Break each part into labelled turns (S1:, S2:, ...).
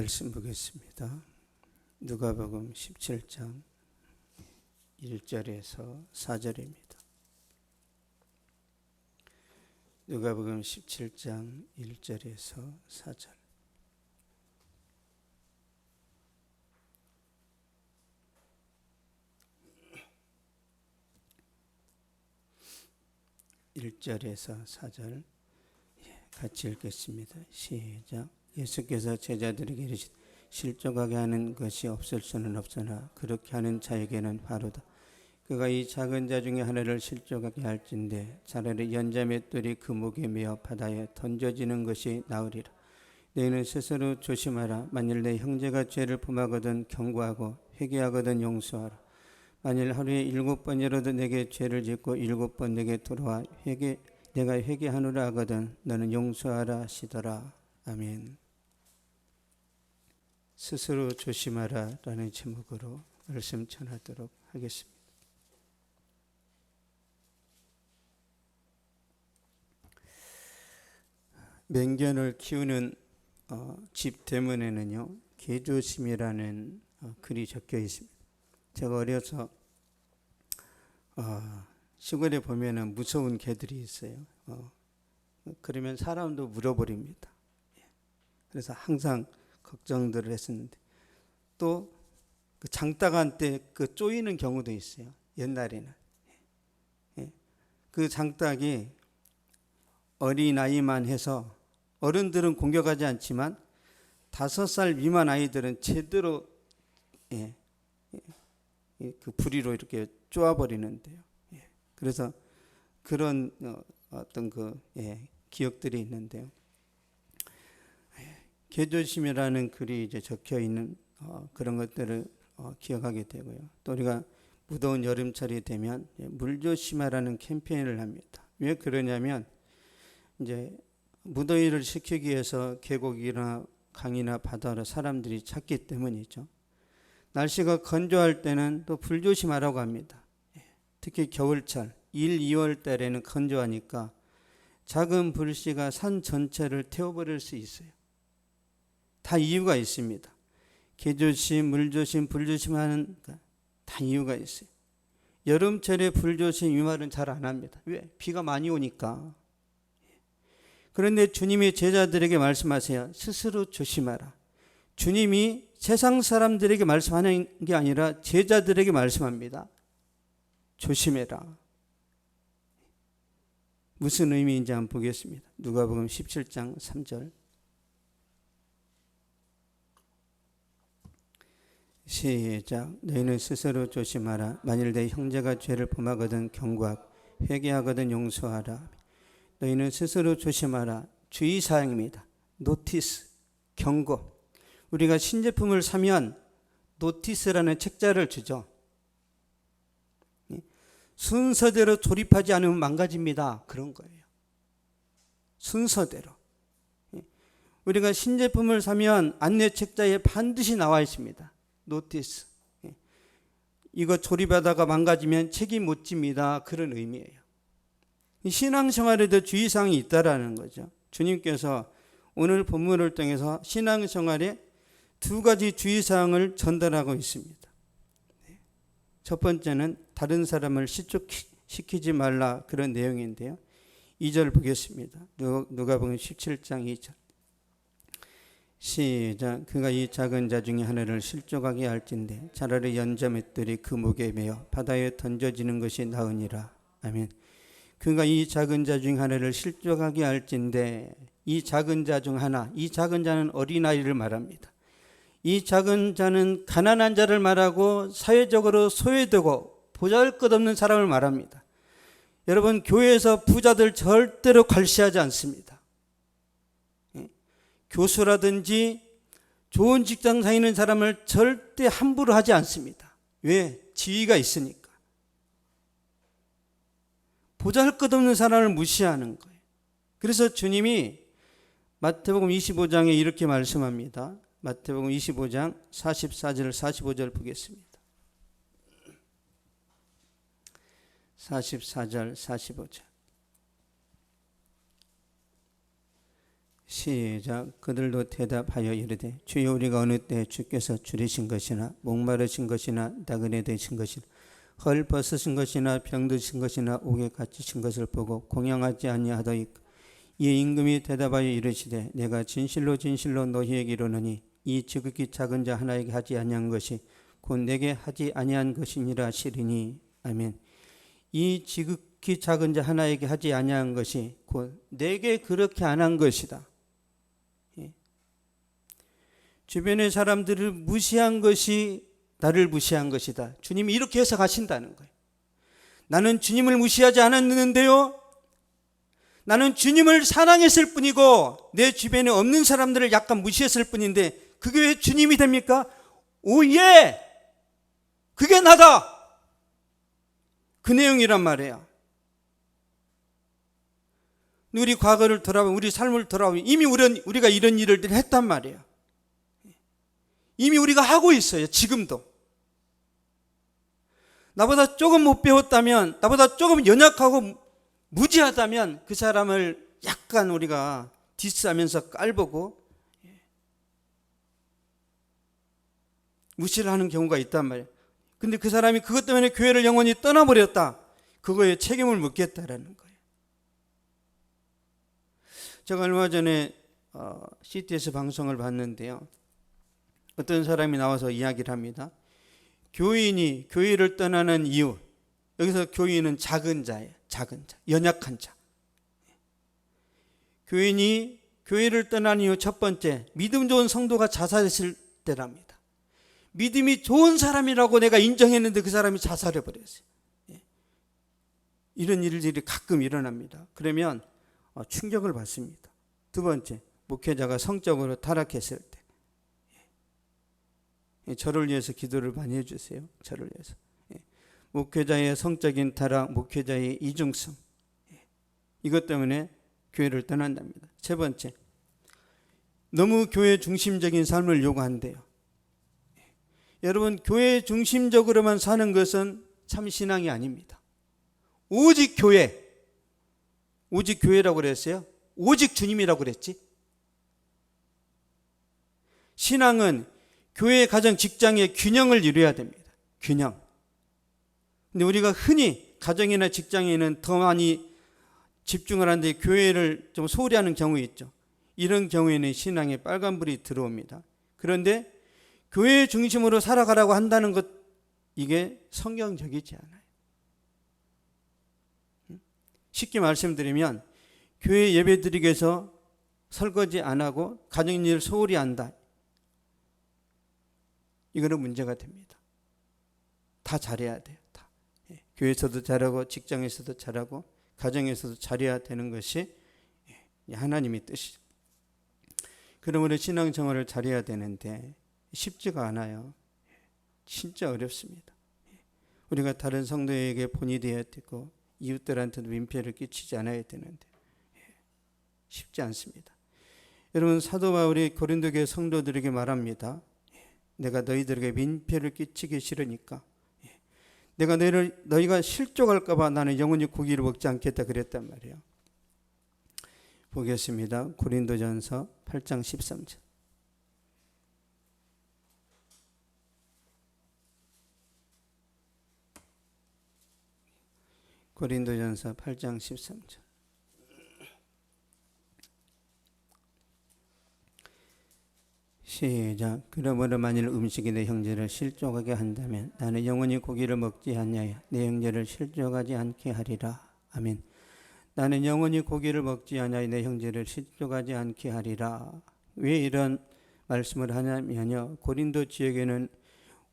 S1: 말씀 보겠습니다. 누가복음 17장 1절에서 4절입니다. 누가복음 17장 1절에서 4절. (1절에서 4절) 같이 읽겠습니다. 시작. 예수께서 제자들에게 이르시되 실족하게 하는 것이 없을 수는 없으나 그렇게 하는 자에게는 바로다. 그가 이 작은 자 중에 하나를 실족하게 할진대 차라리 연자 맷돌이 그 목에 매어 바다에 던져지는 것이 나으리라. 너희는 스스로 조심하라. 만일 내 형제가 죄를 범하거든 경고하고 회개하거든 용서하라. 만일 하루에 7번이라도 내게 죄를 짓고 7번 내게 돌아와 내가 회개하노라 하거든 너는 용서하라 하시더라. 아멘. 스스로 조심하라 라는 제목으로 말씀 전하도록 하겠습니다. 맹견을 키우는 집 대문에는요 개조심이라는 글이 적혀 있습니다. 제가 어려서 시골에 보면은 무서운 개들이 있어요. 그러면 사람도 물어버립니다. 그래서 항상 걱정들을 했었는데 또 그 장닭한테 그 쪼이는 경우도 있어요. 옛날에는 그 장닭이 어린아이만 해서 어른들은 공격하지 않지만 5살 미만 아이들은 제대로 그 부리로 이렇게 쪼아버리는데요. 그래서 그런 어떤 기억들이 있는데요. 개조심이라는 글이 이제 적혀 있는 그런 것들을 기억하게 되고요. 또 우리가 무더운 여름철이 되면 물조심하라는 캠페인을 합니다. 왜 그러냐면 이제 무더위를 식히기 위해서 계곡이나 강이나 바다로 사람들이 찾기 때문이죠. 날씨가 건조할 때는 또 불조심하라고 합니다. 특히 겨울철 1, 2월 달에는 건조하니까 작은 불씨가 산 전체를 태워버릴 수 있어요. 다 이유가 있습니다. 개조심, 물조심, 불조심하는 다 이유가 있어요. 여름철에 불조심 이 말은 잘 안 합니다. 왜? 비가 많이 오니까. 그런데 주님이 제자들에게 말씀하세요. 스스로 조심하라. 주님이 세상 사람들에게 말씀하는 게 아니라 제자들에게 말씀합니다. 조심해라. 무슨 의미인지 한번 보겠습니다. 누가복음 17장 3절. 시작. 너희는 스스로 조심하라. 만일 내 형제가 죄를 범하거든 경고하고 회개하거든 용서하라. 너희는 스스로 조심하라. 주의사항입니다. 노티스, 경고. 우리가 신제품을 사면 노티스라는 책자를 주죠. 순서대로 조립하지 않으면 망가집니다. 그런 거예요. 순서대로. 우리가 신제품을 사면 안내 책자에 반드시 나와 있습니다. 노티스. 이거 조립하다가 망가지면 책임 못 집니다. 그런 의미예요. 신앙생활에도 주의사항이 있다라는 거죠. 주님께서 오늘 본문을 통해서 신앙생활에 2가지 주의사항을 전달하고 있습니다. 첫 번째는 다른 사람을 시축시키지 말라 그런 내용인데요. 2절 보겠습니다. 누가복음 17장 2절. 시작. 그가 이 작은 자 중에 하나를 실족하게 할진대 차라리 연자 맷돌이 그 목에 매어 바다에 던져지는 것이 나으니라. 아멘. 그가 이 작은 자 중 하나를 실족하게 할진대 이 작은 자 중 하나, 이 작은 자는 어린아이를 말합니다. 이 작은 자는 가난한 자를 말하고 사회적으로 소외되고 보잘것없는 사람을 말합니다. 여러분, 교회에서 부자들 절대로 괄시하지 않습니다. 교수라든지 좋은 직장 다니는 사람을 절대 함부로 하지 않습니다. 왜? 지위가 있으니까. 보잘것없는 사람을 무시하는 거예요. 그래서 주님이 마태복음 25장에 이렇게 말씀합니다. 마태복음 25장 44절 45절 보겠습니다. 44절 45절. 시작. 그들도 대답하여 이르되 주여 우리가 어느 때 주께서 줄이신 것이나 목마르신 것이나 나그네 되신 것이나 헐 벗으신 것이나 병드신 것이나 옥에 갇히신 것을 보고 공양하지 아니하더이까. 이에 임금이 대답하여 이르시되 내가 진실로 진실로 너희에게 이르노니 이 지극히 작은 자 하나에게 하지 아니한 것이 곧 내게 하지 아니한 것이니라 하시리니. 아멘. 이 지극히 작은 자 하나에게 하지 아니한 것이 곧 내게 그렇게 안 한 것이다. 주변의 사람들을 무시한 것이 나를 무시한 것이다. 주님이 이렇게 해석하신다는 거예요. 나는 주님을 무시하지 않았는데요, 나는 주님을 사랑했을 뿐이고 내 주변에 없는 사람들을 약간 무시했을 뿐인데 그게 왜 주님이 됩니까? 오예! 그게 나다! 그 내용이란 말이에요. 우리 과거를 돌아보면, 우리 삶을 돌아보면 이미 우리가 이런 일을 했단 말이에요. 이미 우리가 하고 있어요. 지금도. 나보다 조금 못 배웠다면, 나보다 조금 연약하고 무지하다면 그 사람을 약간 우리가 디스하면서 깔보고 무시를 하는 경우가 있단 말이에요. 근데 그 사람이 그것 때문에 교회를 영원히 떠나버렸다. 그거에 책임을 묻겠다라는 거예요. 제가 얼마 전에 CTS 방송을 봤는데요, 어떤 사람이 나와서 이야기를 합니다. 교인이 교회를 떠나는 이유, 여기서 교인은 작은 자예요. 작은 자, 연약한 자. 교인이 교회를 떠난 이유 첫 번째, 믿음 좋은 성도가 자살했을 때랍니다. 믿음이 좋은 사람이라고 내가 인정했는데 그 사람이 자살해 버렸어요. 이런 일들이 가끔 일어납니다. 그러면 충격을 받습니다. 두 번째, 목회자가 성적으로 타락했을 때. 저를 위해서 기도를 많이 해주세요. 저를 위해서. 목회자의 성적인 타락, 목회자의 이중성, 이것 때문에 교회를 떠난답니다. 세 번째, 너무 교회 중심적인 삶을 요구한대요. 여러분, 교회 중심적으로만 사는 것은 참 신앙이 아닙니다. 오직 교회, 오직 교회라고 그랬어요? 오직 주님이라고 그랬지? 신앙은 교회, 가정, 직장의 균형을 이루어야 됩니다. 균형. 근데 우리가 흔히 가정이나 직장에는 더 많이 집중을 하는데 교회를 좀 소홀히 하는 경우 있죠. 이런 경우에는 신앙에 빨간불이 들어옵니다. 그런데 교회 중심으로 살아가라고 한다는 것, 이게 성경적이지 않아요. 쉽게 말씀드리면 교회 예배드리기 위해서 설거지 안 하고 가정일을 소홀히 한다. 이거는 문제가 됩니다. 다 잘해야 돼요. 다. 교회에서도 잘하고 직장에서도 잘하고 가정에서도 잘해야 되는 것이 하나님의 뜻이죠. 그러므로 신앙생활을 잘해야 되는데 쉽지가 않아요. 진짜 어렵습니다. 우리가 다른 성도에게 본이 되어야 되고 이웃들한테도 민폐를 끼치지 않아야 되는데 쉽지 않습니다. 여러분, 사도 바울이 고린도 교회 성도들에게 말합니다. 내가 너희들에게 민폐를 끼치기 싫으니까, 내가 너희가 실족할까 봐 나는 영원히 고기를 먹지 않겠다 그랬단 말이에요. 보겠습니다. 고린도전서 8장 13절. 고린도전서 8장 13절. 시작. 그러므로 만일 음식이 내 형제를 실족하게 한다면 나는 영원히 고기를 먹지 아니하여 내 형제를 실족하지 않게 하리라. 아멘. 나는 영원히 고기를 먹지 아니하여 내 형제를 실족하지 않게 하리라. 왜 이런 말씀을 하냐면요, 고린도 지역에는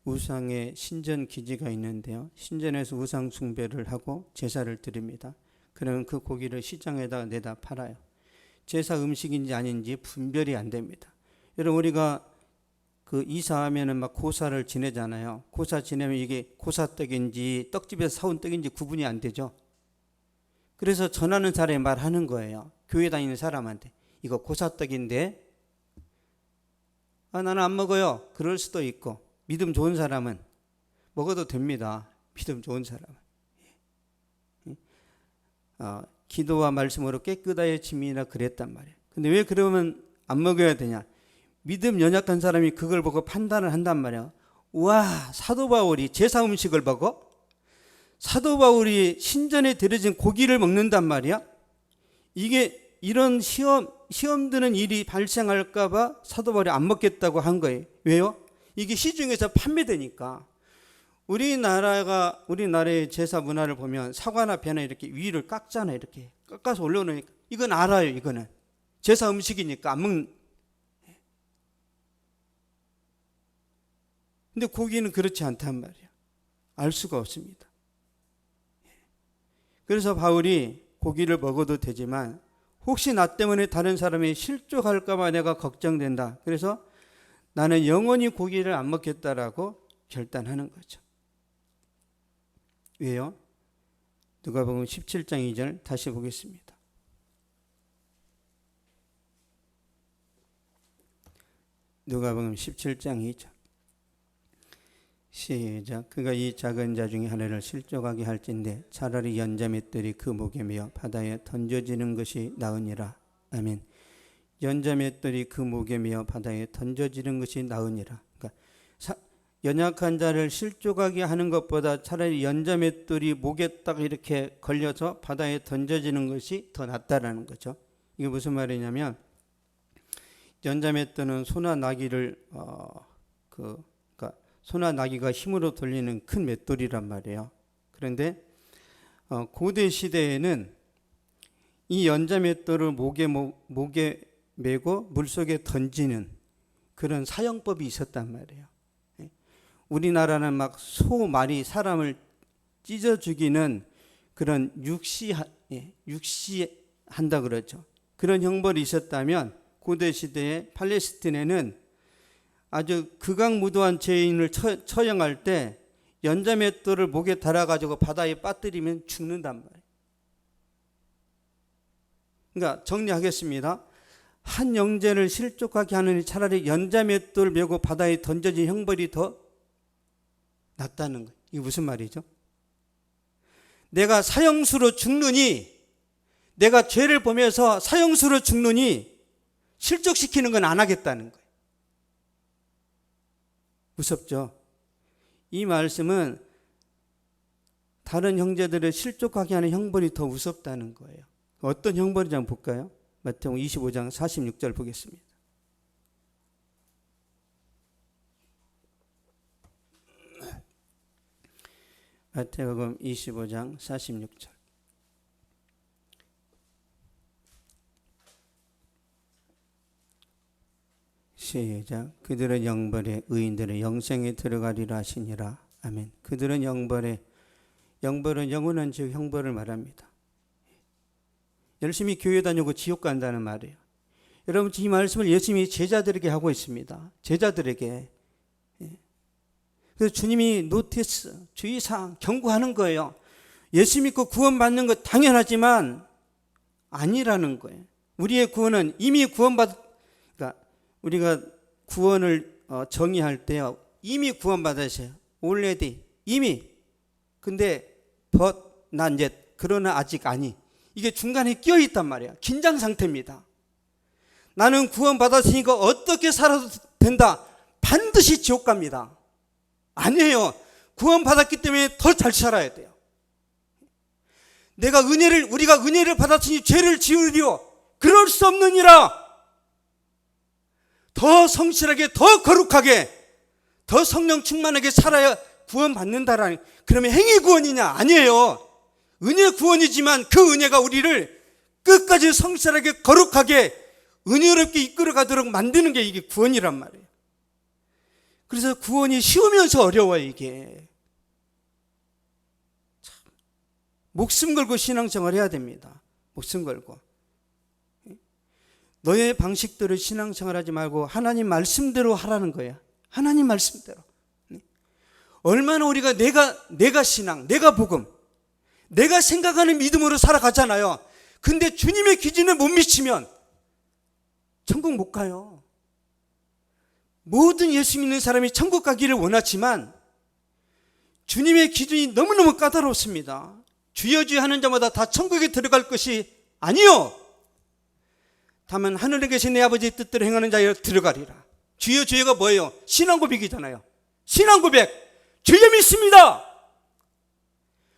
S1: 우상의 신전 기지가 있는데요, 신전에서 우상 숭배를 하고 제사를 드립니다. 그러면 그 고기를 시장에다 내다 팔아요. 제사 음식인지 아닌지 분별이 안 됩니다. 여러분, 우리가 그 이사하면은 막 고사를 지내잖아요. 고사 지내면 이게 고사떡인지 떡집에서 사온 떡인지 구분이 안 되죠. 그래서 전하는 사람이 말하는 거예요. 교회 다니는 사람한테, 이거 고사떡인데 나는 안 먹어요. 그럴 수도 있고, 믿음 좋은 사람은 먹어도 됩니다. 믿음 좋은 사람은. 기도와 말씀으로 깨끗하여 짐이라 그랬단 말이에요. 근데 왜 그러면 안 먹어야 되냐? 믿음 연약한 사람이 그걸 보고 판단을 한단 말이야. 와, 사도 바울이 제사 음식을 먹어? 사도 바울이 신전에 들여진 고기를 먹는단 말이야? 이게 이런 시험 드는 일이 발생할까봐 사도 바울이 안 먹겠다고 한 거예요. 왜요? 이게 시중에서 판매되니까. 우리나라의 제사 문화를 보면 사과나 배나 이렇게 위를 깎잖아. 이렇게 깎아서 올려놓으니까 이건 알아요. 이거는 제사 음식이니까 안 먹는. 근데 고기는 그렇지 않단 말이야. 알 수가 없습니다. 그래서 바울이 고기를 먹어도 되지만 혹시 나 때문에 다른 사람이 실족할까 봐 내가 걱정된다. 그래서 나는 영원히 고기를 안 먹겠다라고 결단하는 거죠. 왜요? 누가복음 17장 2절 다시 보겠습니다. 누가복음 17장 2절 시작. 그가 이 작은 자 중에 하나를 실족하게 할진대 차라리 연자맷돌이 그 목에 매어 바다에 던져지는 것이 나으니라. 아멘. 연자맷돌이 그 목에 매어 바다에 던져지는 것이 나으니라. 그러니까 연약한 자를 실족하게 하는 것보다 차라리 연자맷돌이 목에 딱 이렇게 걸려서 바다에 던져지는 것이 더 낫다라는 거죠. 이게 무슨 말이냐면 연자맷돌은 소나 나귀를 소나 나귀가 힘으로 돌리는 큰 맷돌이란 말이에요. 그런데 고대 시대에는 이 연자맷돌을 목에 메고 물속에 던지는 그런 사용법이 있었단 말이에요. 우리나라는 막 소, 말이 사람을 찢어 죽이는 그런 육시한다 그러죠. 그런 형벌이 있었다면 고대 시대에 팔레스틴에는 아주 극악무도한 죄인을 처형할 때 연자맷돌을 목에 달아가지고 바다에 빠뜨리면 죽는단 말이에요. 그러니까 정리하겠습니다. 한 영죄를 실족하게 하느니 차라리 연자맷돌 메고 바다에 던져진 형벌이 더 낫다는 거예요. 이게 무슨 말이죠? 내가 사형수로 죽느니, 내가 죄를 범해서 사형수로 죽느니 실족시키는 건 안 하겠다는 거예요. 무섭죠? 이 말씀은 다른 형제들을 실족하게 하는 형벌이 더 무섭다는 거예요. 어떤 형벌인지 한번 볼까요? 마태복음 25장 46절 보겠습니다. 마태복음 25장 46절 시작. 그들은 영벌에 의인들의 영생에 들어가리라 하시니라. 아멘. 그들은 영벌은 영원한 즉 형벌을 말합니다. 열심히 교회 다니고 지옥 간다는 말이에요. 여러분 이 말씀을 예수님이 제자들에게 하고 있습니다. 제자들에게. 그래서 주님이 노티스, 주의사항, 경고하는 거예요. 예수 믿고 구원받는 것 당연하지만 아니라는 거예요. 우리의 구원은 이미 우리가 구원을 정의할 때요. 이미 구원받으세요. already, 이미. 근데 but not yet, 그러나 아직 아니. 이게 중간에 끼어 있단 말이야. 긴장 상태입니다. 나는 구원받았으니까 어떻게 살아도 된다. 반드시 지옥 갑니다. 아니에요. 구원받았기 때문에 더 잘 살아야 돼요. 우리가 은혜를 받았으니 죄를 지으리오. 그럴 수 없느니라. 더 성실하게, 더 거룩하게, 더 성령 충만하게 살아야 구원받는다라는. 그러면 행위 구원이냐? 아니에요. 은혜 구원이지만 그 은혜가 우리를 끝까지 성실하게, 거룩하게, 은혜롭게 이끌어가도록 만드는 게 이게 구원이란 말이에요. 그래서 구원이 쉬우면서 어려워요. 이게 참 목숨 걸고 신앙생활 해야 됩니다. 목숨 걸고. 너의 방식대로 신앙생활하지 말고 하나님 말씀대로 하라는 거야. 하나님 말씀대로. 얼마나 우리가 내가 신앙, 내가 복음, 내가 생각하는 믿음으로 살아가잖아요. 근데 주님의 기준에 못 미치면 천국 못 가요. 모든 예수 믿는 사람이 천국 가기를 원하지만 주님의 기준이 너무너무 까다롭습니다. 주여 주여 하는 자마다 다 천국에 들어갈 것이 아니요. 다만 하늘에 계신 내 아버지의 뜻대로 행하는 자여 들어가리라. 주여 주여가 뭐예요? 신앙 고백이잖아요. 신앙 고백. 주여 믿습니다.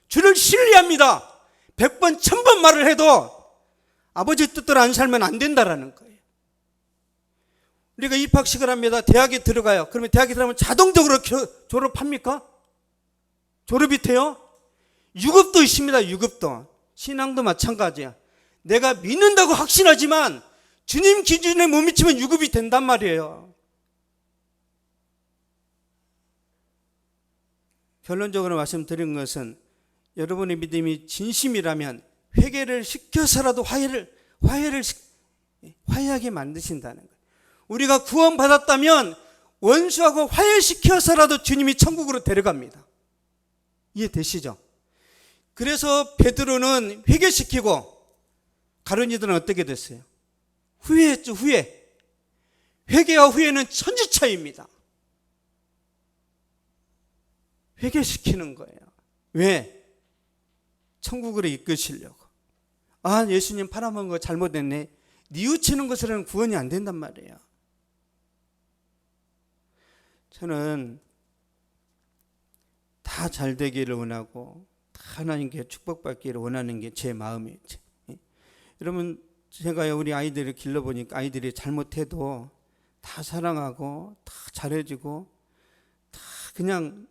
S1: 주를 신뢰합니다. 100번 1000번 말을 해도 아버지 뜻대로 안 살면 안 된다라는 거예요. 우리가 입학식을 합니다. 대학에 들어가요. 그러면 대학에 들어가면 자동적으로 졸업합니까? 졸업이 돼요? 유급도 있습니다. 유급도. 신앙도 마찬가지야. 내가 믿는다고 확신하지만 주님 기준에 못 미치면 유급이 된단 말이에요. 결론적으로 말씀드린 것은 여러분의 믿음이 진심이라면 회개를 시켜서라도 화해하게 만드신다는 거예요. 우리가 구원받았다면 원수하고 화해시켜서라도 주님이 천국으로 데려갑니다. 이해되시죠? 그래서 베드로는 회개시키고 가룟유다는 어떻게 됐어요? 후회했죠. 후회. 회개와 후회는 천지 차이입니다. 회개시키는 거예요. 왜? 천국으로 이끄시려고. 아, 예수님 팔아먹은 거 잘못했네. 뉘우치는 것으로는 구원이 안 된단 말이에요. 저는 다 잘 되기를 원하고 다 하나님께 축복받기를 원하는 게 제 마음이에요. 여러분, 제가 우리 아이들을 길러보니까 아이들이 잘못해도 다 사랑하고 다 잘해주고 다 그냥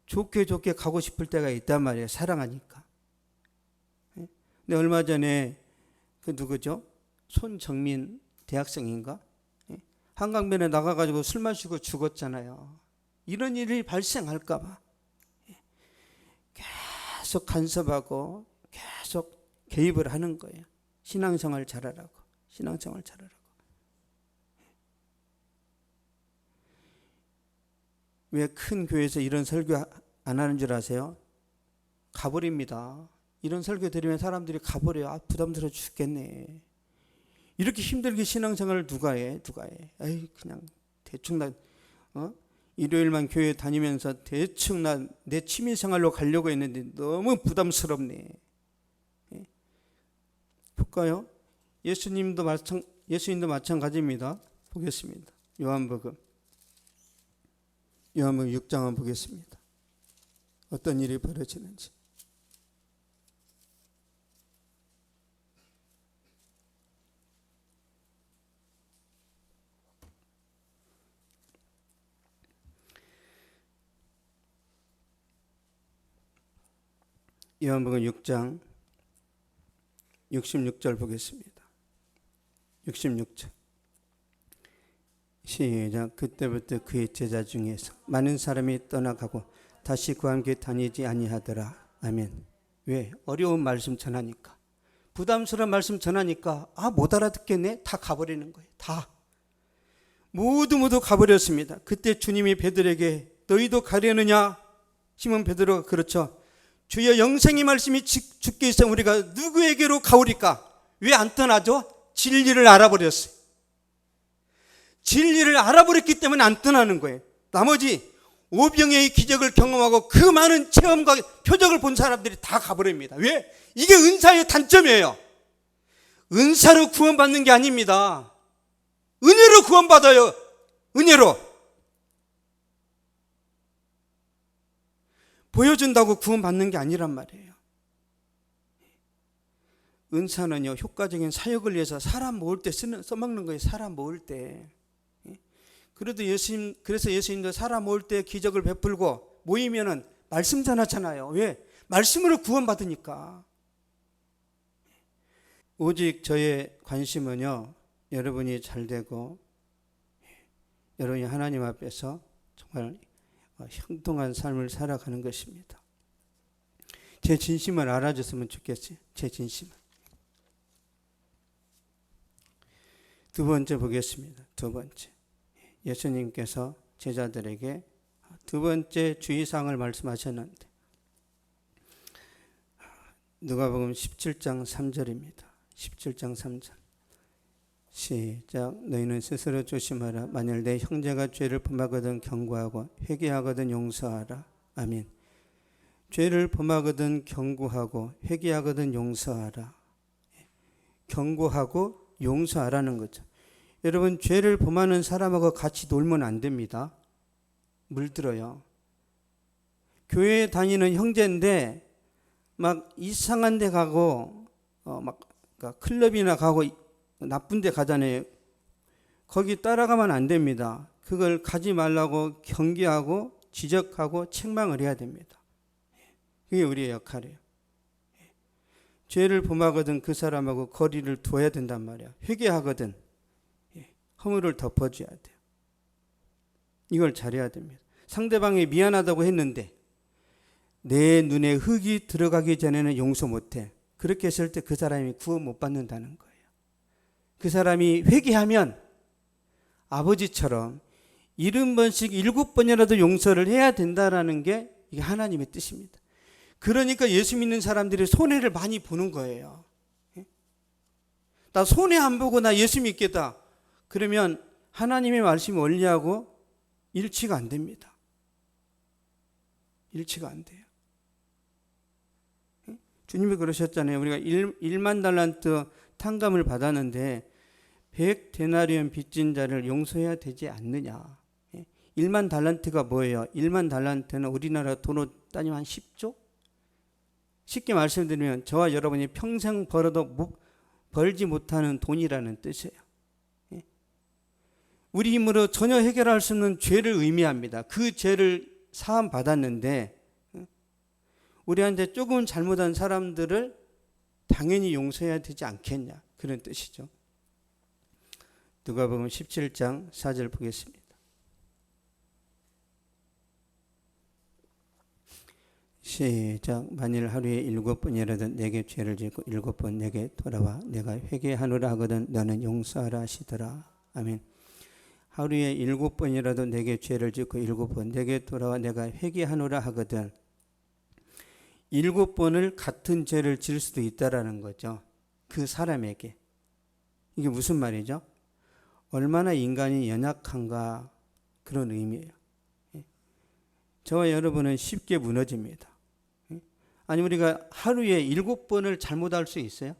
S1: 좋게 가고 싶을 때가 있단 말이에요. 사랑하니까. 근데 얼마 전에 그 누구죠? 손정민 대학생인가? 한강변에 나가가지고 술 마시고 죽었잖아요. 이런 일이 발생할까 봐 계속 간섭하고 계속 개입을 하는 거예요. 신앙생활 잘하라고. 왜 큰 교회에서 이런 설교 안 하는 줄 아세요? 가버립니다. 이런 설교 들으면 사람들이 가버려요. 아, 부담스러워 죽겠네. 이렇게 힘들게 신앙생활을 누가 해? 에이, 그냥 대충 나 일요일만 교회 다니면서 대충 내 취미생활로 가려고 했는데 너무 부담스럽네. 볼까요? 예수님도 마찬가지입니다. 보겠습니다. 요한복음 6장 한번 보겠습니다. 어떤 일이 벌어지는지. 요한복음 6장 66절 보겠습니다. 66절 시작. 그때부터 그의 제자 중에서 많은 사람이 떠나가고 다시 그와 함께 다니지 아니하더라. 아멘. 왜? 어려운 말씀 전하니까, 부담스러운 말씀 전하니까 못 알아듣겠네. 다 가버리는 거예요. 다 모두 가버렸습니다. 그때 주님이 베드로에게 너희도 가려느냐? 시몬 베드로가 그렇죠. 주여, 영생의 말씀이 주께 있어 우리가 누구에게로 가오리까? 왜 안 떠나죠? 진리를 알아버렸어요. 진리를 알아버렸기 때문에 안 떠나는 거예요. 나머지 오병이의 기적을 경험하고 그 많은 체험과 표적을 본 사람들이 다 가버립니다. 왜? 이게 은사의 단점이에요. 은사로 구원받는 게 아닙니다. 은혜로 구원받아요. 은혜로. 보여준다고 구원받는 게 아니란 말이에요. 은사는요, 효과적인 사역을 위해서 사람 모을 때 써먹는 거예요. 사람 모을 때. 그래서 예수님도 사람 모을 때 기적을 베풀고 모이면은 말씀 전하잖아요. 왜? 말씀으로 구원받으니까. 오직 저의 관심은요, 여러분이 잘 되고 여러분이 하나님 앞에서 정말 형통한 삶을 살아가는 것입니다. 제 진심을 알아줬으면 좋겠어요. 제 진심을. 두 번째 보겠습니다. 두 번째, 예수님께서 제자들에게 두 번째 주의사항을 말씀하셨는데 누가복음 17장 3절입니다. 17장 3절 시작. 너희는 스스로 조심하라. 만일 내 형제가 죄를 범하거든 경고하고 회개하거든 용서하라. 아멘. 죄를 범하거든 경고하고 회개하거든 용서하라. 경고하고 용서하라는 거죠. 여러분, 죄를 범하는 사람하고 같이 놀면 안 됩니다. 물들어요. 교회에 다니는 형제인데 막 이상한 데 가고 그러니까 클럽이나 가고 나쁜 데 가잖아요. 거기 따라가면 안 됩니다. 그걸 가지 말라고 경계하고 지적하고 책망을 해야 됩니다. 그게 우리의 역할이에요. 죄를 범하거든 그 사람하고 거리를 둬야 된단 말이야. 회개하거든 허물을 덮어줘야 돼요. 이걸 잘해야 됩니다. 상대방이 미안하다고 했는데 내 눈에 흙이 들어가기 전에는 용서 못해. 그렇게 했을 때 그 사람이 구원 못 받는다는 거예요. 그 사람이 회개하면 아버지처럼 70번씩 7번이라도 용서를 해야 된다는 게 이게 하나님의 뜻입니다. 그러니까 예수 믿는 사람들이 손해를 많이 보는 거예요. 나 손해 안 보고 나 예수 믿겠다. 그러면 하나님의 말씀 원리하고 일치가 안 됩니다. 일치가 안 돼요. 주님이 그러셨잖아요. 우리가 1만 달란트 탕감을 받았는데 100데나리온 빚진 자를 용서해야 되지 않느냐. 1만 달란트가 뭐예요? 1만 달란트는 우리나라 돈으로 따지면 한 10조? 쉽게 말씀드리면 저와 여러분이 평생 벌어도 벌지 못하는 돈이라는 뜻이에요. 우리 힘으로 전혀 해결할 수 없는 죄를 의미합니다. 그 죄를 사함 받았는데 우리한테 조금 잘못한 사람들을 당연히 용서해야 되지 않겠냐, 그런 뜻이죠. 누가복음 17장 4절 보겠습니다. 시작. 만일 하루에 7번이라도 내게 죄를 짓고 7번 내게 돌아와 내가 회개하노라 하거든 너는 용서하라 하시더라. 아멘. 하루에 7번이라도 내게 죄를 짓고 7번 내게 돌아와 내가 회개하노라 하거든. 7번을 같은 죄를 지을 수도 있다라는 거죠. 그 사람에게. 이게 무슨 말이죠? 얼마나 인간이 연약한가, 그런 의미예요. 저와 여러분은 쉽게 무너집니다. 아니, 우리가 하루에 7번을 잘못할 수 있어요?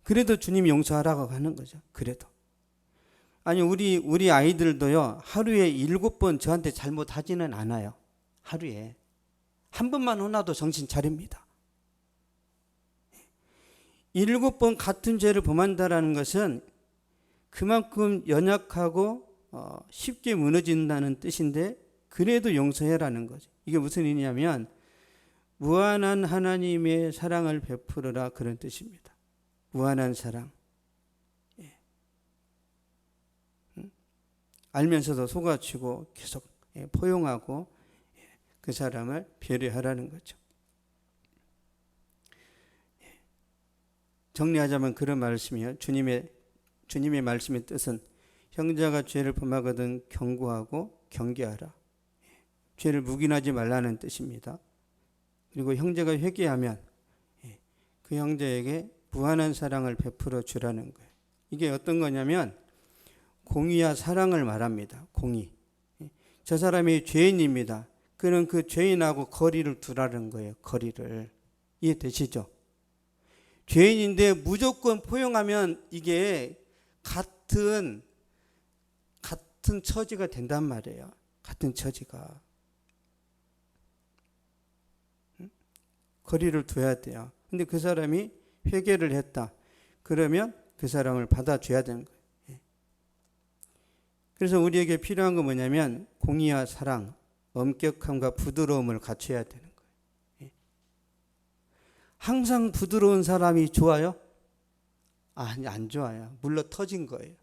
S1: 그래도 주님이 용서하라고 하는 거죠. 그래도. 아니, 우리 아이들도요, 하루에 7번 저한테 잘못하지는 않아요. 하루에. 한 번만 혼나도 정신 차립니다. 7번 같은 죄를 범한다는 것은 그만큼 연약하고 쉽게 무너진다는 뜻인데, 그래도 용서해라는 거죠. 이게 무슨 의미냐면 무한한 하나님의 사랑을 베풀어라, 그런 뜻입니다. 무한한 사랑. 알면서도 속아치고 계속 포용하고 그 사람을 배려하라는 거죠. 정리하자면 그런 말씀이에요. 주님의 말씀의 뜻은 형제가 죄를 범하거든 경고하고 경계하라. 죄를 묵인하지 말라는 뜻입니다. 그리고 형제가 회개하면 그 형제에게 무한한 사랑을 베풀어 주라는 거예요. 이게 어떤 거냐면 공의와 사랑을 말합니다. 공의. 저 사람이 죄인입니다. 그는 그 죄인하고 거리를 두라는 거예요. 거리를. 이해되시죠? 죄인인데 무조건 포용하면 이게 같은 처지가 된단 말이에요. 같은 처지가. 거리를 둬야 돼요. 근데 그 사람이 회개를 했다. 그러면 그 사람을 받아줘야 되는 거예요. 그래서 우리에게 필요한 건 뭐냐면 공의와 사랑, 엄격함과 부드러움을 갖춰야 되는 거예요. 항상 부드러운 사람이 좋아요? 아니, 안 좋아요. 물러 터진 거예요.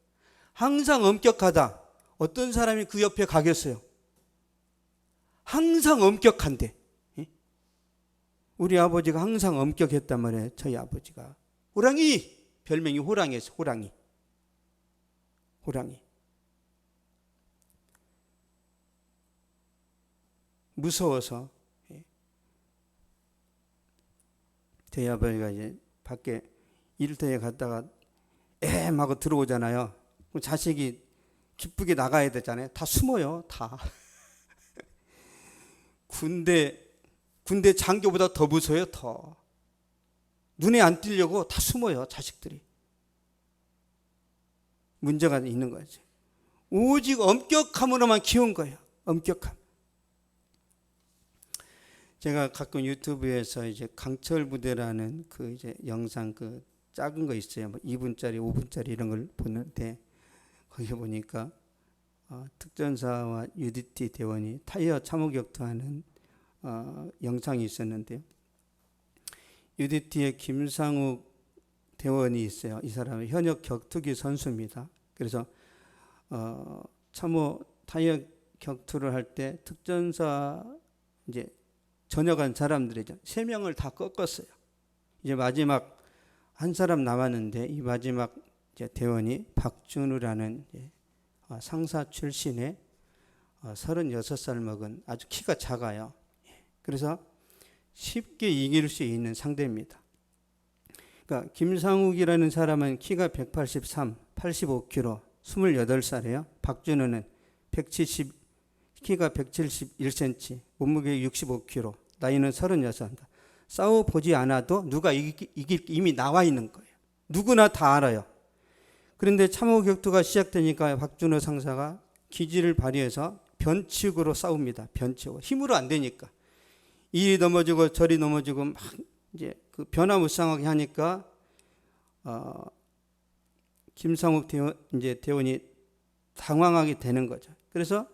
S1: 항상 엄격하다. 어떤 사람이 그 옆에 가겠어요? 항상 엄격한데. 우리 아버지가 항상 엄격했단 말이에요. 저희 아버지가. 호랑이! 별명이 호랑이였어요. 호랑이. 호랑이. 무서워서. 저희 아버지가 이제 밖에 일터에 갔다가 하고 들어오잖아요. 자식이 기쁘게 나가야 되잖아요. 다 숨어요. 다. 군대 장교보다 더 무서워요. 더. 눈에 안 띄려고 다 숨어요, 자식들이. 문제가 있는 거지. 오직 엄격함으로만 키운 거예요. 엄격함. 제가 가끔 유튜브에서 이제 강철 부대라는 그 이제 영상 그 작은 거 있어요. 뭐 2분짜리, 5분짜리 이런 걸 보는데 거기 보니까 특전사와 UDT 대원이 타이어 참호 격투하는 영상이 있었는데요. UDT의 김상욱 대원이 있어요. 이 사람은 현역 격투기 선수입니다. 그래서 참호 타이어 격투를 할 때 특전사 이제 전역한 사람들이죠. 3명을 다 꺾었어요. 이제 마지막 한 사람 남았는데 이 마지막 이제 대원이 박준우라는 상사 출신의 36살 먹은 아주 키가 작아요. 그래서 쉽게 이길 수 있는 상대입니다. 그러니까 김상욱이라는 사람은 키가 183, 85kg, 28살이에요. 박준우는 키가 171cm, 몸무게 65kg, 나이는 36. 싸워보지 않아도 누가 이길 이미 나와 있는 거예요. 누구나 다 알아요. 그런데 참호 격투가 시작되니까 박준호 상사가 기지를 발휘해서 변칙으로 싸웁니다. 변칙으로. 힘으로 안 되니까. 이리 넘어지고 저리 넘어지고 막 이제 그 변화무쌍하게 하니까 김상욱 대원이 당황하게 되는 거죠. 그래서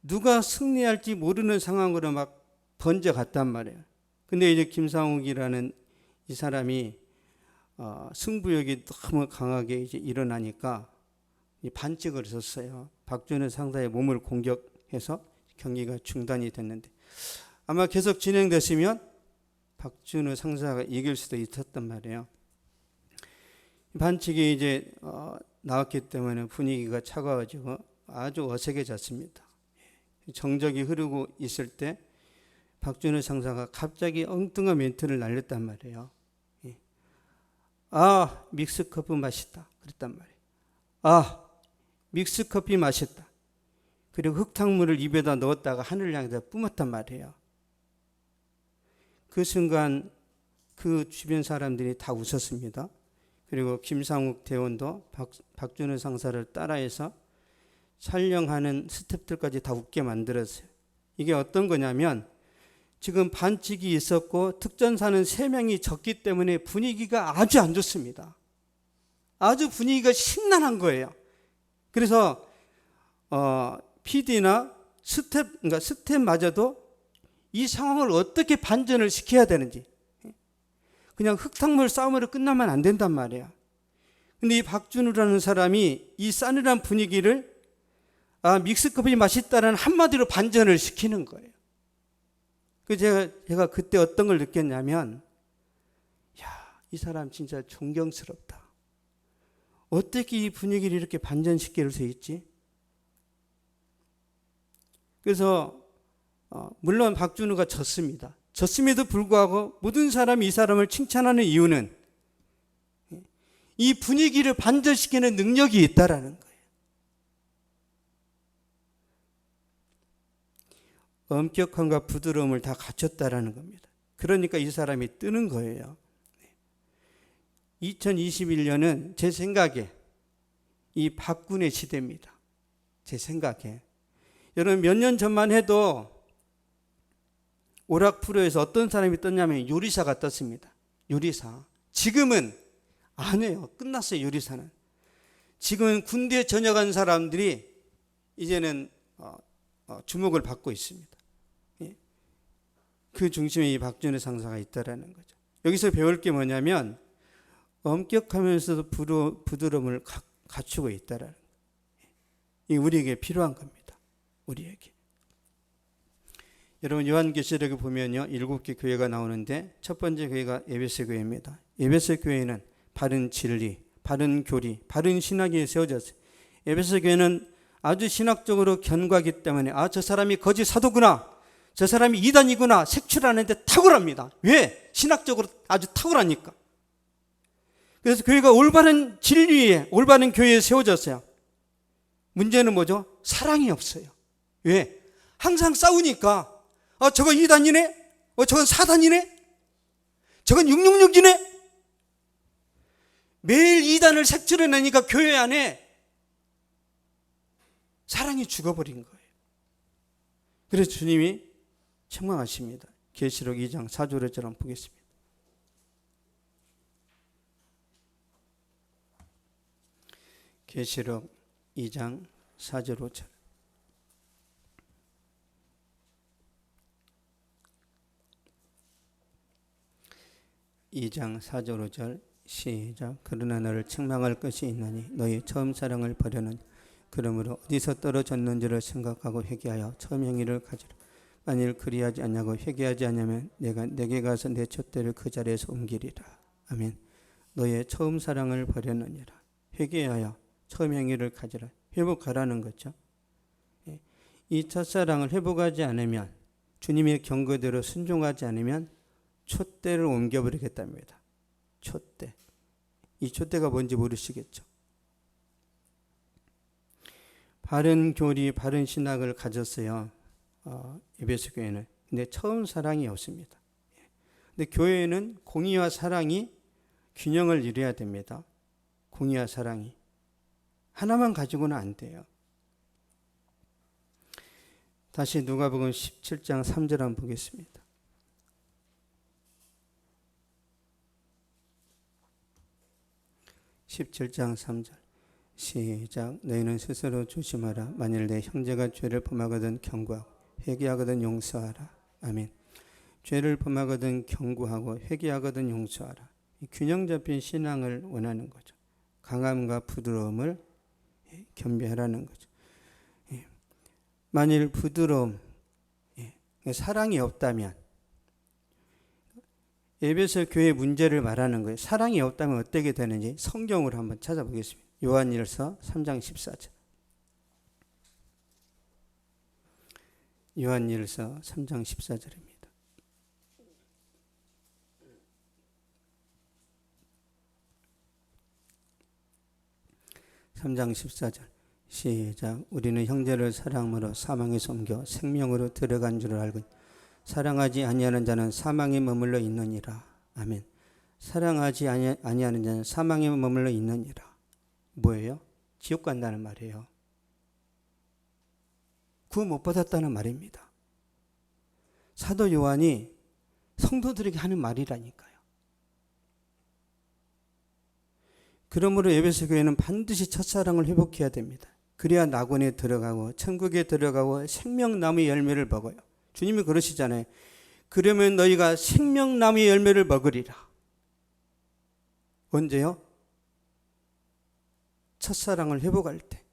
S1: 누가 승리할지 모르는 상황으로 막 번져갔단 말이에요. 근데 이제 김상욱이라는 이 사람이 승부욕이 너무 강하게 이제 일어나니까 반칙을 썼어요. 박준호 상사의 몸을 공격해서 경기가 중단이 됐는데 아마 계속 진행됐으면 박준호 상사가 이길 수도 있었단 말이에요. 반칙이 이제 나왔기 때문에 분위기가 차가워지고 아주 어색해졌습니다. 정적이 흐르고 있을 때 박준호 상사가 갑자기 엉뚱한 멘트를 날렸단 말이에요. 아, 믹스커피 맛있다. 그랬단 말이에요. 아, 믹스커피 맛있다. 그리고 흙탕물을 입에다 넣었다가 하늘을 향해서 뿜었단 말이에요. 그 순간 그 주변 사람들이 다 웃었습니다. 그리고 김상욱 대원도 박준호 상사를 따라해서 촬영하는 스태프들까지 다 웃게 만들었어요. 이게 어떤 거냐면 지금 반칙이 있었고 특전사는 3명이 졌기 때문에 분위기가 아주 안 좋습니다. 아주 분위기가 심란한 거예요. 그래서 PD나 그러니까 스태프마저도 이 상황을 어떻게 반전을 시켜야 되는지 그냥 흙탕물 싸움으로 끝나면 안 된단 말이에요. 근데 이 박준우라는 사람이 이 싸늘한 분위기를 믹스커피 맛있다는 한마디로 반전을 시키는 거예요. 제가 그때 어떤 걸 느꼈냐면 이 사람 진짜 존경스럽다. 어떻게 이 분위기를 이렇게 반전시킬 수 있지? 그래서 물론 박준우가 졌습니다. 졌음에도 불구하고 모든 사람이 이 사람을 칭찬하는 이유는 이 분위기를 반전시키는 능력이 있다라는 거예요. 엄격함과 부드러움을 다 갖췄다라는 겁니다. 그러니까 이 사람이 뜨는 거예요. 2021년은 제 생각에 이 박군의 시대입니다. 제 생각에. 여러분 몇 년 전만 해도 오락 프로에서 어떤 사람이 떴냐면 요리사가 떴습니다. 요리사. 지금은 안 해요. 끝났어요. 요리사는. 지금은 군대에 전역한 사람들이 이제는 주목을 받고 있습니다. 그 중심에 이 박준호 상사가 있다라는 거죠. 여기서 배울 게 뭐냐면 엄격하면서도 부드러움을 갖추고 있다라는 거예요. 이게 우리에게 필요한 겁니다. 우리에게. 여러분 요한계시록에 보면요 7개 교회가 나오는데 첫 번째 교회가 에베소 교회입니다. 에베소 교회는 바른 진리, 바른 교리, 바른 신학이 세워졌어요. 에베소 교회는 아주 신학적으로 견고하기 때문에 저 사람이 거짓 사도구나, 저 사람이 이단이구나 색출하는데 탁월합니다. 왜? 신학적으로 아주 탁월하니까. 그래서 교회가 올바른 진리에, 올바른 교회에 세워졌어요. 문제는 뭐죠? 사랑이 없어요. 왜? 항상 싸우니까 저건 이단이네, 저건 사단이네, 저건 666이네. 매일 이단을 색칠해내니까 교회 안에 사랑이 죽어버린 거예요. 그래서 주님이 책망하십니다. 계시록 2장 4절을 한번 보겠습니다. 계시록 2장 4절 5절. (2장 4절 5절) 시작. 그러나 너를 책망할 것이 있나니 너희 처음 사랑을 버려는 그러므로 어디서 떨어졌는지를 생각하고 회개하여 처음 행위를 가지라. 만일 그리하지 않냐고 회개하지 않으면 내가 내게 가서 내 촛대를 그 자리에서 옮기리라. 아멘. 너의 처음 사랑을 버렸느니라. 회개하여 처음 행위를 가지라. 회복하라는 거죠. 이 첫사랑을 회복하지 않으면, 주님의 경고대로 순종하지 않으면 촛대를 옮겨버리겠답니다. 촛대. 이 촛대가 뭔지 모르시겠죠. 바른 교리, 바른 신학을 가졌어요. 에베소 교회는. 근데 처음 사랑이 없습니다. 근데 교회는 공의와 사랑이 균형을 이뤄야 됩니다. 공의와 사랑이. 하나만 가지고는 안 돼요. 다시 누가복음 17장 3절 한번 보겠습니다. (17장 3절) 시작. 너희는 스스로 조심하라. 만일 내 형제가 죄를 범하거든 경고하고 회개하거든 용서하라. 아멘. 죄를 범하거든 경고하고 회개하거든 용서하라. 균형 잡힌 신앙을 원하는 거죠. 강함과 부드러움을 겸비하라는 거죠. 만일 부드러움, 사랑이 없다면, 에베소 교회 문제를 말하는 거예요. 사랑이 없다면 어떻게 되는지 성경으로 한번 찾아보겠습니다. 요한일서 3장 14절. 요한일서 3장 14절입니다. (3장 14절) 시작. 우리는 형제를 사랑으로 사망에서 옮겨 생명으로 들어간 줄을 알고 사랑하지 아니하는 자는 사망에 머물러 있느니라. 아멘. 사랑하지 아니하는 자는 사망에 머물러 있느니라. 뭐예요? 지옥 간다는 말이에요. 구원 못 받았다는 말입니다. 사도 요한이 성도들에게 하는 말이라니까요. 그러므로 에베소 교회는 반드시 첫사랑을 회복해야 됩니다. 그래야 낙원에 들어가고 천국에 들어가고 생명나무의 열매를 먹어요. 주님이 그러시잖아요. 그러면 너희가 생명나무의 열매를 먹으리라. 언제요? 첫사랑을 회복할 때.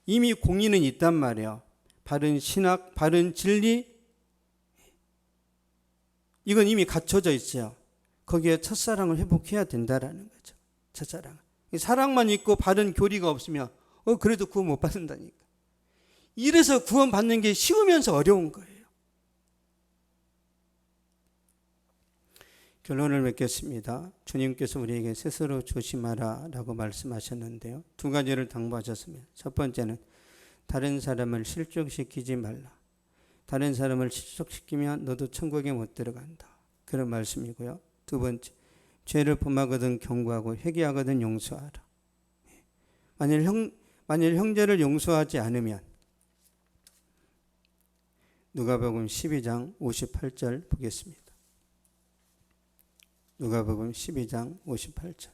S1: 이미 공의는 있단 말이에요. 바른 신학, 바른 진리, 이건 이미 갖춰져 있어요. 거기에 첫사랑을 회복해야 된다라는 거죠. 첫사랑. 사랑만 있고 바른 교리가 없으면 그래도 구원 못 받는다니까. 이래서 구원 받는 게 쉬우면서 어려운 거예요. 결론을 맺겠습니다. 주님께서 우리에게 스스로 조심하라 라고 말씀하셨는데요. 두 가지를 당부하셨습니다. 첫 번째는 다른 사람을 실족시키지 말라. 다른 사람을 실족시키면 너도 천국에 못 들어간다. 그런 말씀이고요. 두 번째, 죄를 범하거든 경고하고 회개하거든 용서하라. 만일 형제를 용서하지 않으면, 누가복음 12장 58절 보겠습니다. 누가복음 12장 58절.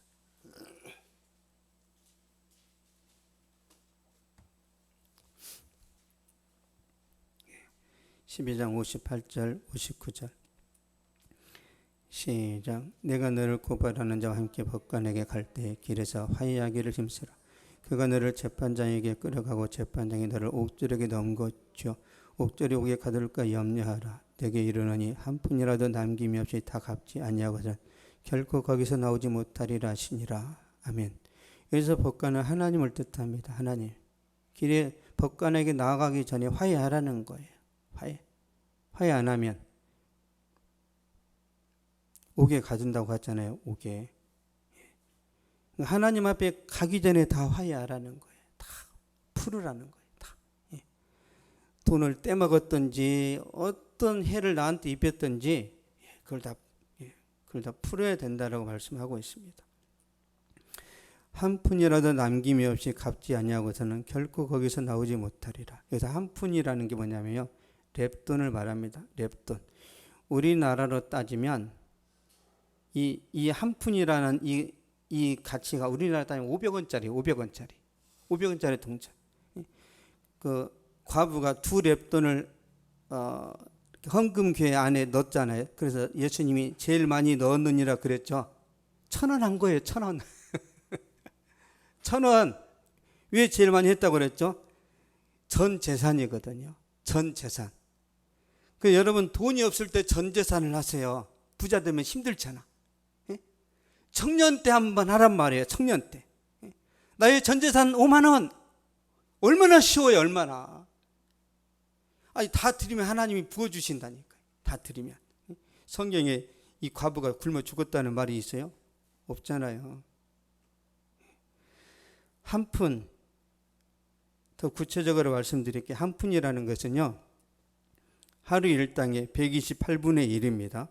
S1: (12장 58절 59절) 시작. 내가 너를 고발하는 자와 함께 법관에게 갈 때 길에서 화해하기를 힘쓰라. 그가 너를 재판장에게 끌어가고 재판장이 너를 옥졸에게 넘겨줘 옥졸이 옥에 가둘까 염려하라. 내게 이르노니 한 푼이라도 남김이 없이 다 갚지 아니하거든 결코 거기서 나오지 못하리라 하시니라. 아멘. 여기서 법관은 하나님을 뜻합니다. 하나님. 길에 법관에게 나아가기 전에 화해하라는 거예요. 화해 안 하면 옥에 가둔다고 했잖아요. 옥에. 하나님 앞에 가기 전에 다 화해하라는 거예요. 다 풀으라는 거예요. 다. 돈을 떼먹었든지 어떤 해를 나한테 입혔든지 그걸 다 풀어야 된다라고 말씀하고 있습니다. 한 푼이라도 남김이 없이 갚지 아니하고서는 결코 거기서 나오지 못하리라. 그래서 한 푼이라는 게 뭐냐면요, 렙돈을 말합니다. 렙돈. 우리나라로 따지면 이 한 푼이라는 이 가치가 우리나라 따지면 500원짜리 동전. 그 과부가 두 렙돈을 헌금궤 안에 넣었잖아요. 그래서 예수님이 제일 많이 넣었느니라 그랬죠. 1,000원 한 거예요. 1,000원. 1,000원. 왜 제일 많이 했다고 그랬죠? 전 재산이거든요. 전 재산. 그 여러분 돈이 없을 때 전 재산을 하세요. 부자 되면 힘들잖아. 청년 때 한번 하란 말이에요. 청년 때. 나의 전 재산 5만 원. 얼마나 쉬워요. 얼마나. 아니 다 드리면 하나님이 부어주신다니까요. 다 드리면. 성경에 이 과부가 굶어 죽었다는 말이 있어요? 없잖아요. 한 푼. 더 구체적으로 말씀드릴게요. 한 푼이라는 것은요, 하루 일당의 128분의 1입니다.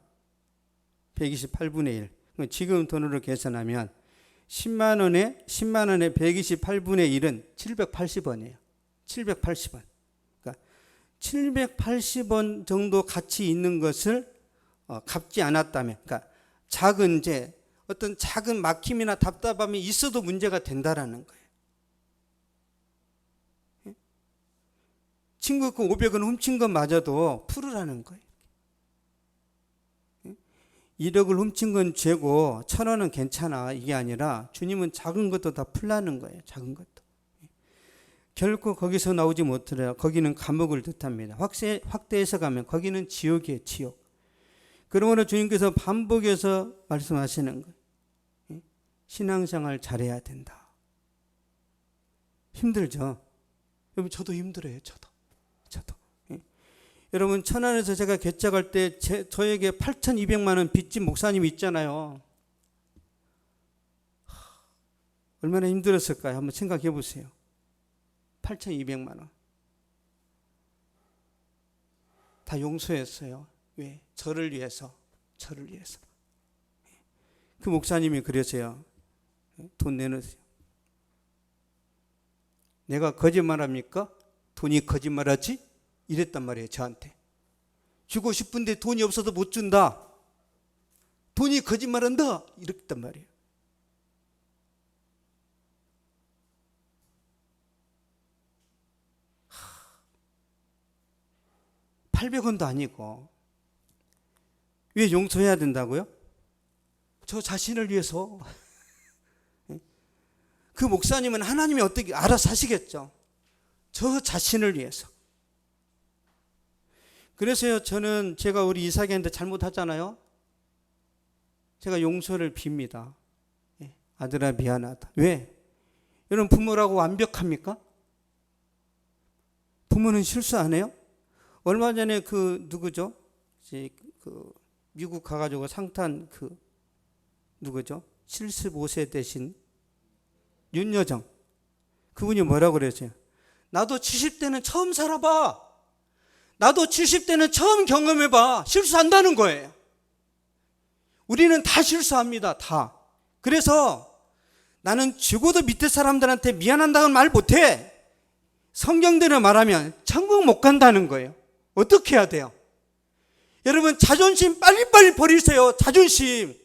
S1: 128분의 1. 지금 돈으로 계산하면 10만 원에 128분의 1은 780원이에요. 780원. 그러니까 780원 정도 가치 있는 것을 갚지 않았다면, 그러니까 작은 죄, 어떤 작은 막힘이나 답답함이 있어도 문제가 된다라는 거예요. 친구 그 500원 훔친 것마저도 풀으라는 거예요. 1억을 훔친 건 죄고 1,000원은 괜찮아, 이게 아니라 주님은 작은 것도 다 풀라는 거예요. 작은 것도. 결코 거기서 나오지 못하라. 거기는 감옥을 뜻합니다. 확대해서 가면 거기는 지옥이에요. 지옥. 그러므로 주님께서 반복해서 말씀하시는 거예요. 신앙생활 잘해야 된다. 힘들죠? 여러분 저도 힘들어요. 저도. 여러분 천안에서 제가 개척할 때 저에게 8,200만 원 빚진 목사님이 있잖아요. 얼마나 힘들었을까요? 한번 생각해 보세요. 8,200만 원. 다 용서했어요. 왜? 저를 위해서. 그 목사님이 그랬어요. 돈 내놓으세요. 내가 거짓말합니까? 돈이 거짓말하지? 이랬단 말이에요. 저한테. 주고 싶은데 돈이 없어서 못 준다. 돈이 거짓말한다. 이랬단 말이에요. $800원도 아니고. 왜 용서해야 된다고요? 저 자신을 위해서. 그 목사님은 하나님이 어떻게 알아서 하시겠죠. 저 자신을 위해서. 그래서요, 저는 제가 우리 이삭이한테 잘못하잖아요. 제가 용서를 빕니다. 아들아 미안하다. 왜? 여러분 부모라고 완벽합니까? 부모는 실수 안 해요? 얼마 전에 누구죠? 미국 가가지고 상탄 누구죠? 75세 되신 윤여정. 그분이 뭐라고 그랬어요? 나도 70대는 처음 살아봐. 나도 70대는 처음 경험해봐. 실수한다는 거예요. 우리는 다 실수합니다. 다. 그래서 나는 죽어도 밑에 사람들한테 미안한다는 말 못해. 성경대로 말하면 천국 못 간다는 거예요. 어떻게 해야 돼요? 여러분 자존심 빨리빨리 버리세요. 자존심.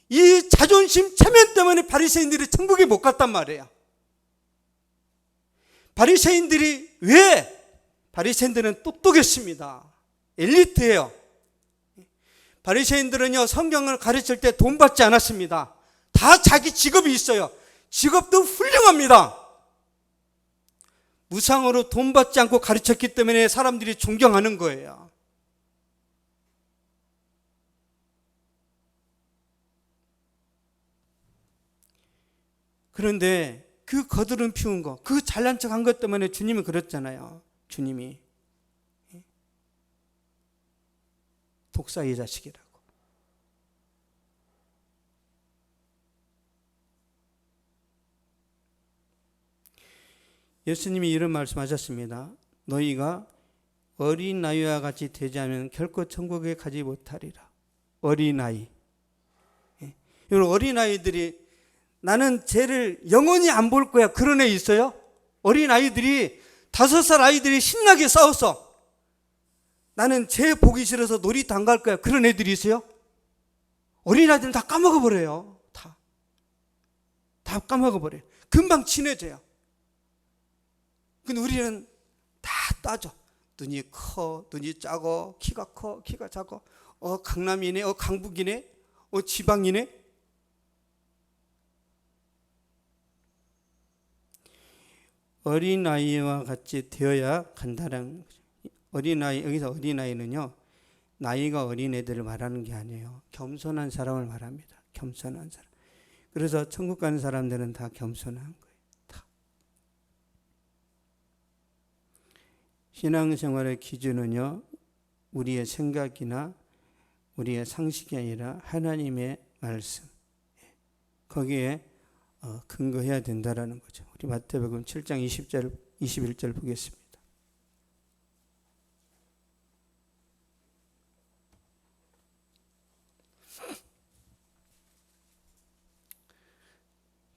S1: 이 자존심 체면 때문에 바리새인들이 천국에 못 갔단 말이에요. 바리새인들이 왜? 바리새인들은 똑똑했습니다. 엘리트예요. 바리새인들은요, 성경을 가르칠 때 돈 받지 않았습니다. 다 자기 직업이 있어요. 직업도 훌륭합니다. 무상으로 돈 받지 않고 가르쳤기 때문에 사람들이 존경하는 거예요. 그런데 그 거드름 피운 거, 그 잘난 척 한 것 때문에 주님이 그랬잖아요. 주님이 독사의 자식이라고. 예수님이 이런 말씀하셨습니다. 너희가 어린아이와 같이 되지 않으면 결코 천국에 가지 못하리라. 어린아이. 여러분 어린아이들이 나는 쟤를 영원히 안 볼 거야. 그런 애 있어요? 어린 아이들이 5살 아이들이 신나게 싸웠어. 나는 쟤 보기 싫어서 놀이터 안 갈 거야. 그런 애들이 있어요? 어린아이들은 다 까먹어버려요. 다 까먹어버려요. 금방 친해져요. 근데 우리는 다 따져. 눈이 커, 눈이 작어, 키가 커, 키가 작어. 강남이네, 강북이네, 지방이네. 어린아이와 같이 되어야 간다는 거죠. 어린아이, 여기서 어린아이는요, 나이가 어린 애들을 말하는 게 아니에요. 겸손한 사람을 말합니다. 겸손한 사람. 그래서 천국 가는 사람들은 다 겸손한 거예요. 다. 신앙생활의 기준은요, 우리의 생각이나 우리의 상식이 아니라 하나님의 말씀, 거기에 근거해야 된다라는 거죠. 우리 마태복음 7장 20절, 21절 보겠습니다.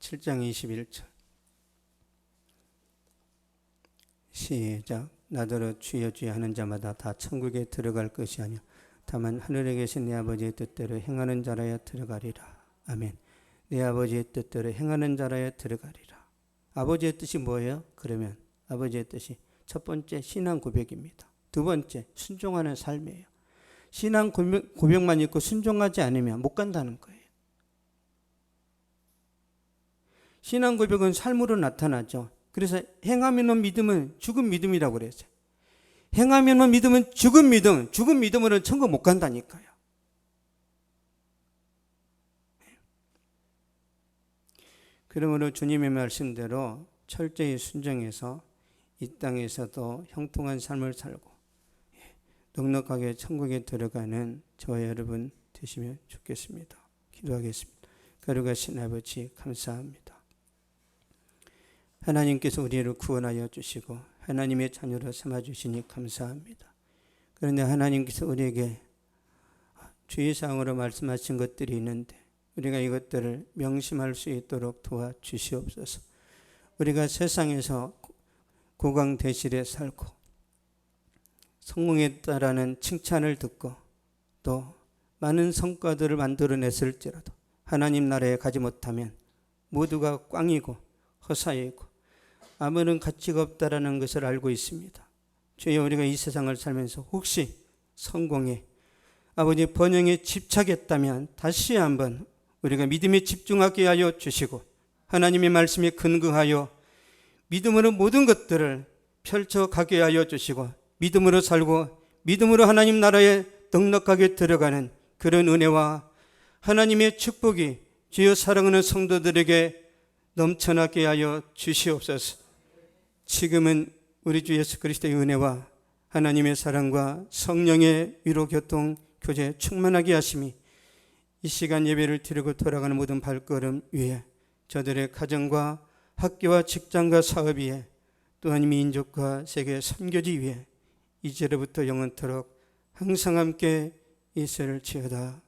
S1: (7장 21절) 시작. 나더러 주여 주여 하는 자마다 다 천국에 들어갈 것이 아니요 다만 하늘에 계신 내 아버지의 뜻대로 행하는 자라야 들어가리라. 아멘. 내 아버지의 뜻대로 행하는 자라야 들어가리라. 아버지의 뜻이 뭐예요? 그러면 아버지의 뜻이 첫 번째 신앙 고백입니다. 두 번째 순종하는 삶이에요. 신앙 고백만 있고 순종하지 않으면 못 간다는 거예요. 신앙 고백은 삶으로 나타나죠. 그래서 행하면은 믿음은 죽은 믿음이라고 그랬어요. 행하면은 믿음은 죽은 믿음, 죽은 믿음으로는 천국 못 간다니까요. 그러므로 주님의 말씀대로 철저히 순종해서 이 땅에서도 형통한 삶을 살고 넉넉하게 천국에 들어가는 저와 여러분 되시면 좋겠습니다. 기도하겠습니다. 거룩하신 아버지 감사합니다. 하나님께서 우리를 구원하여 주시고 하나님의 자녀로 삼아주시니 감사합니다. 그런데 하나님께서 우리에게 주의사항으로 말씀하신 것들이 있는데 우리가 이것들을 명심할 수 있도록 도와주시옵소서. 우리가 세상에서 고강대실에 살고 성공했다라는 칭찬을 듣고 또 많은 성과들을 만들어냈을지라도 하나님 나라에 가지 못하면 모두가 꽝이고 허사이고 아무런 가치가 없다라는 것을 알고 있습니다. 주여, 우리가 이 세상을 살면서 혹시 성공에 아버지 번영에 집착했다면 다시 한번 우리가 믿음에 집중하게 하여 주시고 하나님의 말씀에 근거하여 믿음으로 모든 것들을 펼쳐가게 하여 주시고 믿음으로 살고 믿음으로 하나님 나라에 넉넉하게 들어가는 그런 은혜와 하나님의 축복이 주여 사랑하는 성도들에게 넘쳐나게 하여 주시옵소서. 지금은 우리 주 예수 그리스도의 은혜와 하나님의 사랑과 성령의 위로 교통 교제 충만하게 하심이 이 시간 예배를 드리고 돌아가는 모든 발걸음 위에 저들의 가정과 학교와 직장과 사업 위에 또한 민족과 세계 선교지 위에 이제로부터 영원토록 항상 함께 있을지어다.